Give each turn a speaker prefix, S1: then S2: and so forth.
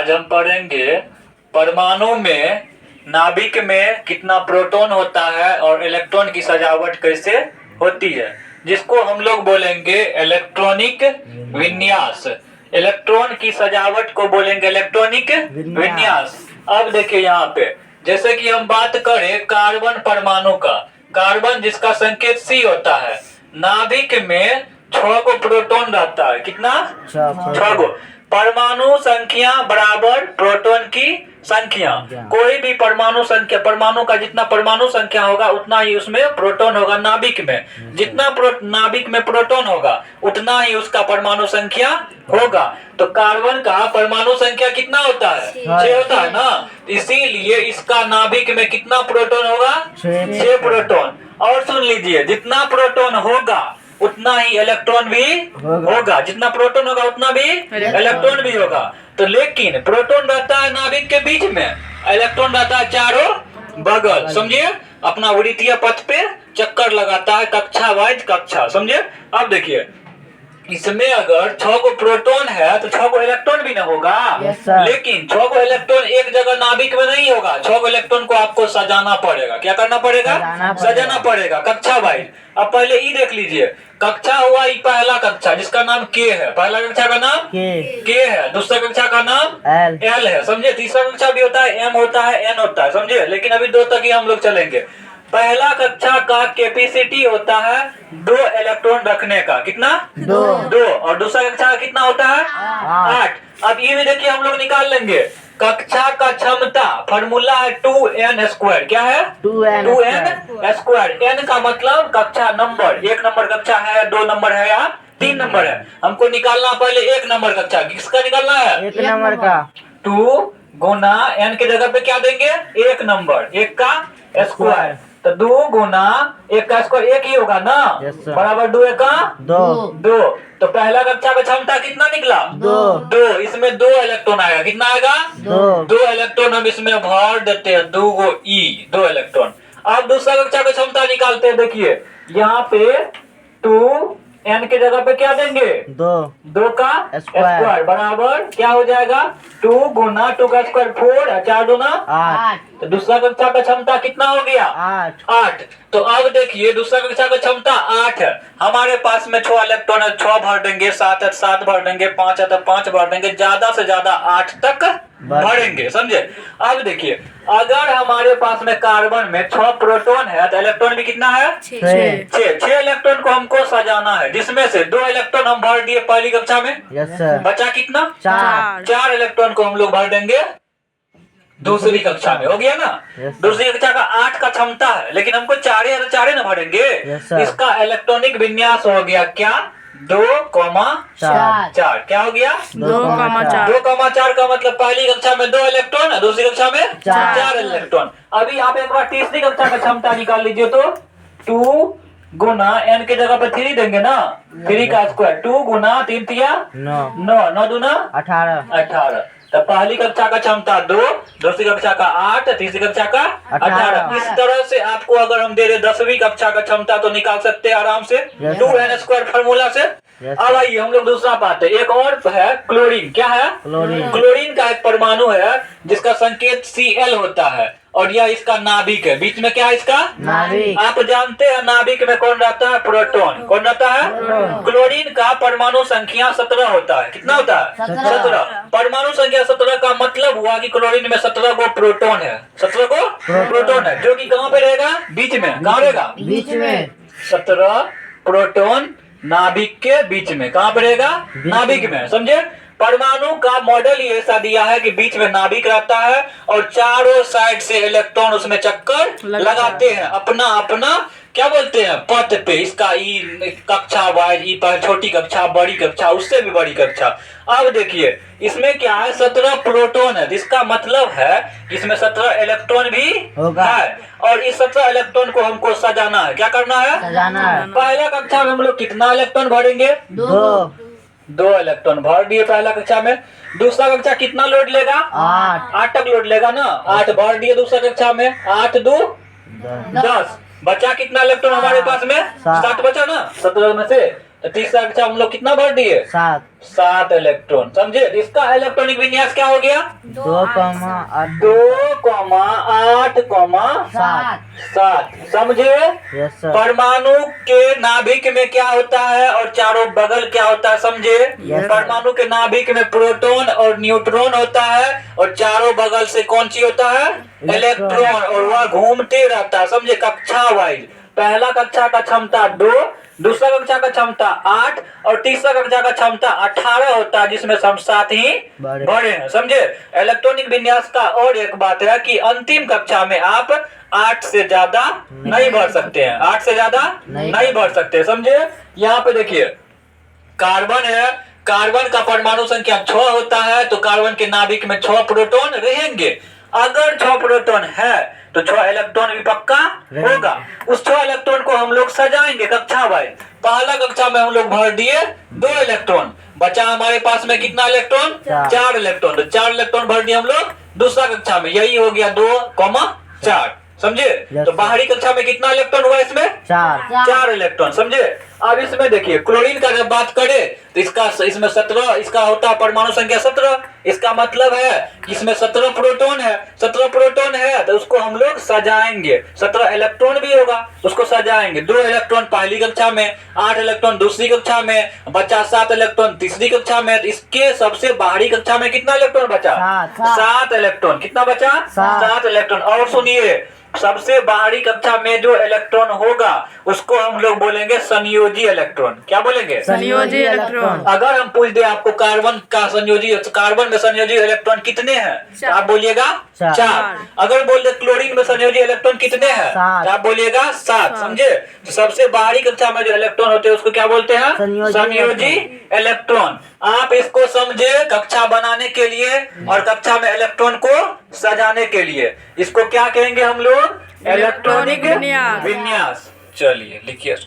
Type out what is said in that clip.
S1: आज हम पढ़ेंगे परमाणु में नाभिक में कितना प्रोटॉन होता है और इलेक्ट्रॉन की सजावट कैसे होती है, जिसको हम लोग बोलेंगे इलेक्ट्रॉनिक विन्यास। इलेक्ट्रॉन की सजावट को बोलेंगे इलेक्ट्रॉनिक विन्यास। अब देखिए यहाँ पे, जैसे कि हम बात करें कार्बन परमाणु का, कार्बन जिसका संकेत C होता है, नाभिक में 6 को प्रोटॉन रहता है। कितना? 6 को। परमाणु संख्या बराबर प्रोटॉन की संख्या। कोई भी परमाणु संख्या, परमाणु का जितना परमाणु संख्या होगा उतना ही उसमें प्रोटॉन होगा नाभिक में। जितना नाभिक में प्रोटॉन होगा उतना ही उसका परमाणु संख्या होगा। तो कार्बन का परमाणु संख्या कितना होता है? 6 होता है ना। इसीलिए इसका नाभिक में कितना प्रोटॉन होगा? 6 प्रोटॉन। और सुन लीजिए, जितना प्रोटॉन होगा उतना ही इलेक्ट्रॉन भी होगा। जितना प्रोटॉन होगा उतना भी इलेक्ट्रॉन भी होगा। तो लेकिन प्रोटॉन रहता है नाभिक के बीच में, इलेक्ट्रॉन रहता है चारों बगल। समझिए, अपना वृत्तीय पथ पे चक्कर लगाता है कक्षा वाइज कक्षा। समझिए। अब देखिए, इसमें अगर 6 को प्रोटॉन है तो 6 को इलेक्ट्रॉन भी ना होगा। लेकिन 6 को इलेक्ट्रॉन एक जगह नाभिक में नहीं होगा। 6 को इलेक्ट्रॉन को आपको सजाना पड़ेगा। क्या करना पड़ेगा? सजाना पड़ेगा कक्षा वाइज। अब पहले ई देख लीजिए, कक्षा हुआ ई पहला कक्षा जिसका नाम K है। पहला कक्षा का नाम K है। दूसरा कक्षा का नाम L है। समझे। तीसरा कक्षा भी होता है, M होता है, N होता है। समझे। लेकिन अभी 2 तक ही हम लोग चलेंगे। पहला कक्षा का कैपेसिटी होता है 2 इलेक्ट्रॉन रखने का। कितना? 2। और दूसरा कक्षा का कितना होता है? 8। अब ये भी देखिए, हम लोग निकाल लेंगे कक्षा का क्षमता। फॉर्मूला है 2n²। क्या है? 2n²। n का मतलब कक्षा नंबर। 1 नंबर कक्षा है, 2 नंबर है या 3 नंबर है। हमको निकालना पहले 1 नंबर कक्षा। किसका निकालना है?
S2: 1 नंबर का।
S1: 2 गुना n के जगह पे क्या देंगे? 1 नंबर, 1 का स्क्वायर। तो 2 गुना 1 का स्क्वायर 1 ही होगा ना। बराबर 2 1 का 2। तो पहला कक्षा का क्षमता कितना निकला? 2। इसमें 2 इलेक्ट्रॉन आएगा। कितना आएगा? 2 इलेक्ट्रॉन हम इसमें भर देते हैं। 2 गो E, 2 इलेक्ट्रॉन। अब दूसरा कक्षा का क्षमता निकालते हैं। देखिए यहाँ पे 2 n के जगह पे क्या देंगे? 2 का स्क्वायर बराबर क्या हो जाएगा? 2 गुना 2 का स्क्वायर 4, 4 दूना 8। तो दूसरा कक्षा का क्षमता कितना हो गया? 8। तो अब देखिए, दूसरा कक्षा का क्षमता 8 है। हमारे पास में 6 इलेक्ट्रॉन है, 6 भर देंगे। 7 है 7 भर देंगे। 5 है तो 5 भर देंगे। ज्यादा से ज्यादा 8 तक भरेंगे। समझे। अब देखिए, अगर हमारे पास में कार्बन में 6 प्रोटॉन है तो इलेक्ट्रॉन भी कितना है? 6 इलेक्ट्रॉन को हमको सजाना है, जिसमें से 2 इलेक्ट्रॉन हम भर दिए पहली कक्षा में। बचा कितना? 4 इलेक्ट्रॉन को हम लोग भर देंगे दूसरी कक्षा में। हो गया ना। दूसरी कक्षा का 8 का क्षमता है, लेकिन हमको 4 ना भरेंगे। इसका इलेक्ट्रॉनिक विन्यास हो गया क्या? 2,4। क्या हो गया? 2,4 का मतलब पहली कक्षा में 2 इलेक्ट्रॉन, दूसरी कक्षा में 4 इलेक्ट्रॉन। अभी आप एक बार तीसरी कक्षा का क्षमता निकाल लीजिए। तो 2 गुना n के जगह पे 3 देंगे ना। 3 का स्क्वायर 2 गुना 3 तिया 9, 9 दूना 18। तो पहली कक्षा का क्षमता 2, दूसरी कक्षा का 8, तीसरी कक्षा का 18। इस तरह से आपको अगर हम दे रहे 10वीं कक्षा का क्षमता तो निकाल सकते हैं आराम से 2n² फॉर्मूला से। अब आइए हम लोग दूसरा पाते हैं। एक और है क्लोरीन। क्या है? क्लोरीन का एक परमाणु है जिसका संकेत Cl होता है और यह इसका नाभिक है। बीच में क्या है इसका? नाभिक। आप जानते हैं नाभिक में कौन रहता है? प्रोटॉन। कौन रहता है? क्लोरीन का परमाणु संख्या 17 होता है। कितना होता है? 17। परमाणु संख्या 17 का मतलब हुआ कि क्लोरीन में 17 को प्रोटॉन है। 17 को प्रोटॉन है, जो कि कहाँ पे रहेगा? बीच में। कहाँ रहेगा? बीच में। 17 प्रोटॉन नाभिक के बीच में। कहाँ पे रहेगा? नाभिक में। समझे। परमाणु का मॉडल ही ऐसा दिया है कि बीच में नाभिक रहता है और चारों साइड से इलेक्ट्रॉन उसमें चक्कर लगाते हैं अपना अपना क्या बोलते हैं पथ पे। इसका ई कक्षा वाइज, ई पर छोटी कक्षा, बड़ी कक्षा, उससे भी बड़ी कक्षा। अब देखिए, इसमें क्या है? 17 प्रोटॉन है, जिसका मतलब है इसमें 17 इलेक्ट्रॉन भी है। और इस 17 इलेक्ट्रॉन को हमको सजाना है। क्या करना है? सजाना है। पहला कक्षा में हम लोग कितना इलेक्ट्रॉन भरेंगे? 2 इलेक्ट्रॉन भर दिए पहला कक्षा में। दूसरा कक्षा कितना लोड लेगा? 8 तक लोड लेगा ना। 8 भर दिए दूसरा कक्षा में। 8 2 10। बचा कितना इलेक्ट्रॉन हमारे पास में? 7 बचा ना। 17 में से तो तीसरा कक्षा हम लोग कितना भर दिए?
S2: 7
S1: इलेक्ट्रॉन। समझे? इसका इलेक्ट्रॉनिक विन्यास क्या हो गया?
S2: 2,8
S1: 7। समझे?
S2: Yes sir.
S1: परमाणु के नाभिक में क्या होता है और चारों बगल क्या होता है? समझे?
S2: Yes,
S1: परमाणु के नाभिक में प्रोटॉन और न्यूट्रॉन होता है और चारों बगल से कौन सी होता है? इलेक्ट्रॉन। और वह घूमते रहता है। समझे? कक्षा वाइज पहला कक्षा का क्षमता 2, दूसरा कक्षा का क्षमता 8 और तीसरा कक्षा का क्षमता 18 होता है, जिसमें हम 7 ही बड़े हैं। समझे? इलेक्ट्रॉनिक विन्यास का और एक बात है कि अंतिम कक्षा में आप 8 से ज्यादा नहीं भर सकते हैं। 8 से ज्यादा नहीं भर सकते। समझे? यहाँ पे देखिए कार्बन है, कार्बन का परमाणु संख्या 6 होता है, तो कार्बन के नाभिक में 6 प्रोटॉन रहेंगे। अगर 6 प्रोटॉन है तो 6 इलेक्ट्रॉन भी पक्का होगा। उस 6 इलेक्ट्रॉन को हम लोग सजाएंगे कक्षा वाइज। पहला कक्षा में हम लोग भर दिए 2 इलेक्ट्रॉन, बचा हमारे पास में कितना इलेक्ट्रॉन? 4 इलेक्ट्रॉन। तो 4 इलेक्ट्रॉन भर दिए हम लोग दूसरा कक्षा में, यही हो गया 2,4। समझे? तो बाहरी कक्षा में कितना इलेक्ट्रॉन हुआ? इसमें 4 इलेक्ट्रॉन। समझे? अब इसमें देखिए क्लोरीन का जब बात करें तो इसमें 17, इसका होता है परमाणु संख्या 17। इसका मतलब है कि इसमें 17 प्रोटॉन है। 17 प्रोटॉन है तो उसको हम लोग सजाएंगे। 17 इलेक्ट्रॉन भी होगा, उसको सजाएंगे। 2 इलेक्ट्रॉन पहली कक्षा में, 8 इलेक्ट्रॉन दूसरी कक्षा में, बचा 7 इलेक्ट्रॉन तीसरी कक्षा में। तो इसके सबसे बाहरी कक्षा में कितना इलेक्ट्रॉन बचा? 7 इलेक्ट्रॉन। कितना बचा? 7 इलेक्ट्रॉन। और सुनिए, सबसे बाहरी कक्षा में जो इलेक्ट्रॉन होगा उसको हम लोग बोलेंगे संयोजी इलेक्ट्रॉन। क्या बोलेंगे?
S2: संयोजी इलेक्ट्रॉन।
S1: अगर हम पूछ दे आपको कार्बन का संयोजी, कार्बन में संयोजी इलेक्ट्रॉन कितने हैं तो आप बोलिएगा 4। अगर बोल दे क्लोरीन में संयोजी इलेक्ट्रॉन कितने हैं तो आप बोलिएगा 7। समझे? तो सबसे बाहरी कक्षा में जो इलेक्ट्रॉन होते हैं उसको क्या बोलते हैं? संयोजी इलेक्ट्रॉन। आप इसको समझे कक्षा बनाने के लिए और कक्षा में इलेक्ट्रॉन को सजाने के लिए। इसको क्या कहेंगे हम लोग? इलेक्ट्रॉनिक विन्यास। चलिए लिखिए।